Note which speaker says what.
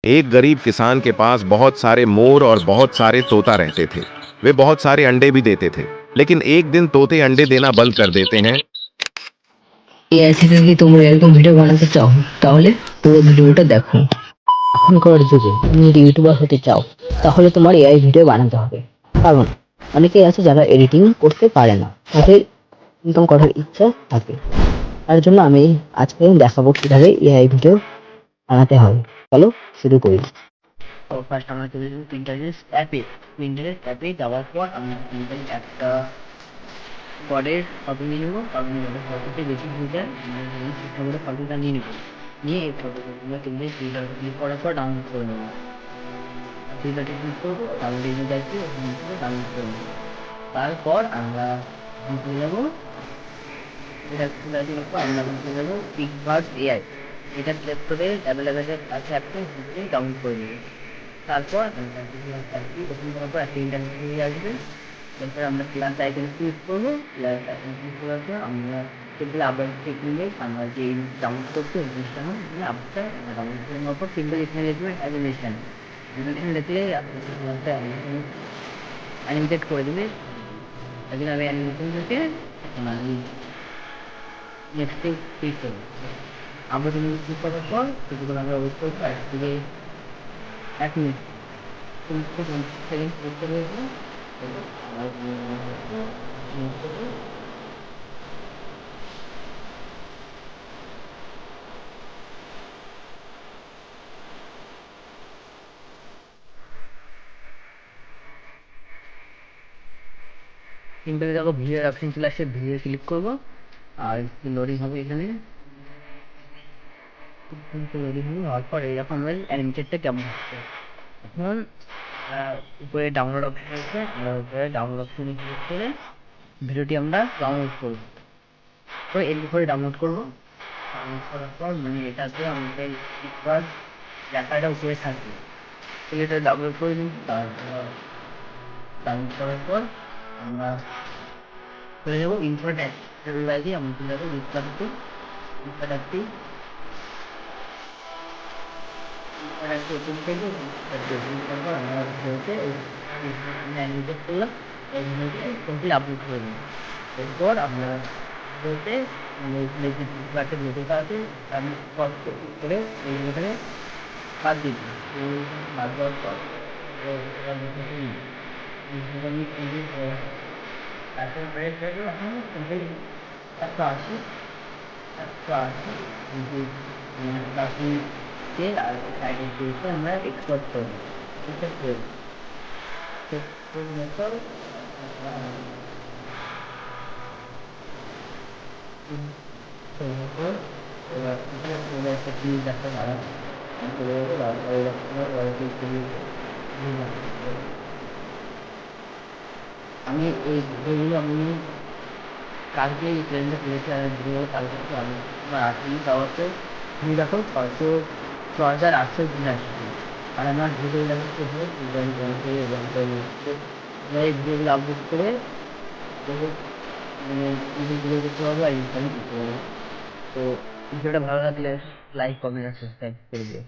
Speaker 1: एक गरीब किसान के पास बहुत सारे मोर और बहुत सारे तोता रहते थे। वे बहुत सारे अंडे भी देते थे, लेकिन एक दिन तोते अंडे देना बंद कर देते हैं।
Speaker 2: এআই থেকে কি তোমরা এরকম ভিডিও বানাতে চাও? তাহলে পুরো ভিডিওটা দেখো। এখনকার যুগে তুমি যদি ইউটিউবার হতে চাও তাহলে তোমার এআই ভিডিও বানাতে হবে। কারণ অনেকেই আছে যারা এডিটিং করতে পারে না, তাদের ইনকাম করার ইচ্ছা থাকে। তার জন্য আমি আজকে দেখাবো কিভাবে এআই ভিডিও বানাতে হয়। চলো শুরু করি। তো ফার্স্ট আমরা চলে যাবো পিন্টারেস্ট অ্যাপে যাওয়ার পর আমি একটা পরের ফটো নিয়ে নেবো, কারণ ওদের ফটোতে বেশি হয়ে যায়। আমরা চেষ্টা করে ফটোটা নিয়ে নেবো, নিয়ে এই ফটোগুলো তুলে ফিল্টারটা ক্লিক করার পর ডাউনলোড করে নেবো। ফিল্টারটা ক্লিক করবো, ডাউনলোড ইমেজ আসবে, ওখান থেকে ডাউনলোড করে নেবো। তারপর আমরা চলে যাবো, এটা চলে যাবো, আমরা চলে যাবো পিকবার্ড এআই। এটা প্লে স্টোরে অ্যাভেলেবেল আছে, অ্যাপটা ডাউনলোড করে নেবো। তারপর অ্যাপটি ওপেন করার পর একটা ইন্টারফেস আসবে। তারপর আমরা প্লাস আইকনে ক্লিক করবো। প্লাস আইকনে ক্লিক করার পর আমরা সেগুলো আবার টেকনিকে আমরা যে ডাউনলোড করছি ওই জিনিসটা আপটা ডাউনলোড করে নেওয়ার পর সিম্পল এখানে লিখবে অ্যানিমেশন। অ্যানিমেশন লিখলে অ্যানিমেটেড করে দেবে। একদিন আমি অ্যানিমেশন লিখে নেক্সটে ক্লিক করবো। আমরা তুমি ক্লিক করার পর কিছুক্ষণ আমরা ওয়েট করবো, এক থেকে 1 মিনিট সেকেন্ড ক্লিক করে দেবো। সিম্পল দেখো ভিডিওর অপশন চলে আসছে, ভিডিও ক্লিক করবো আর লোডিং হবে এখানে। লোডিং হওয়ার পর এরকম আমরা অ্যানিমেটেডটা কেমন হচ্ছে। এখন উপরে ডাউনলোড অপশন আছে, আমরা উপরে ডাউনলোড অপশনে ক্লিক করে ভিডিওটি আমরা ডাউনলোড করবো। তো এমনি করে ডাউনলোড করবো। ডাউনলোড করার পর মানে এটাতে আমাদের একবার লেখাটা উপরে থাকবে, তো এটা ডাউনলোড করে নিই। তারপর ডাউনলোড করার পর আমরা চলে যাবো ইনফোট্যাক লাইভে। আমরা চলে যাবো ইনফোট্যাকটি ওপেন করবো। ওপেন করার পর আমরা ভিডিওতে অ্যানিমেটেড করলাম, এই ভিডিওটি কমপ্লিট আপলোড করে দেবো। এরপর আমরা ভিডিওতে একটা ভিডিওটা আছে আমি কষ্ট করে এই ভিডিওটাকে বাদ দিই। বাদ দেওয়ার পর এখন ব্রেক হয়ে গেল। এখন একটা আসি, কে আর সাইডে দিয়েছে আমরা এক্সপোর্ট করবো। এটা করে এবার একটা প্লিজ একটা দাঁড়া চলে যাবো। আমি এই ভিডিওগুলো আমি কালকে এই ট্রেনটা পেয়েছি, আর ভিডিওগুলো কালকে আমি আমার 8 মিনিট দেওয়াতে তুমি দেখো 6,800 আর আমার ভিডিও দেখাচ্ছে এই ভিডিওগুলো আপলোড করে মানে ভিডিও করতে পারবো আর ইনকাম করতে পারবো। তো ভিডিওটা ভালো লাগলে লাইক কমেন্ট আর সাবস্ক্রাইব করে দিও।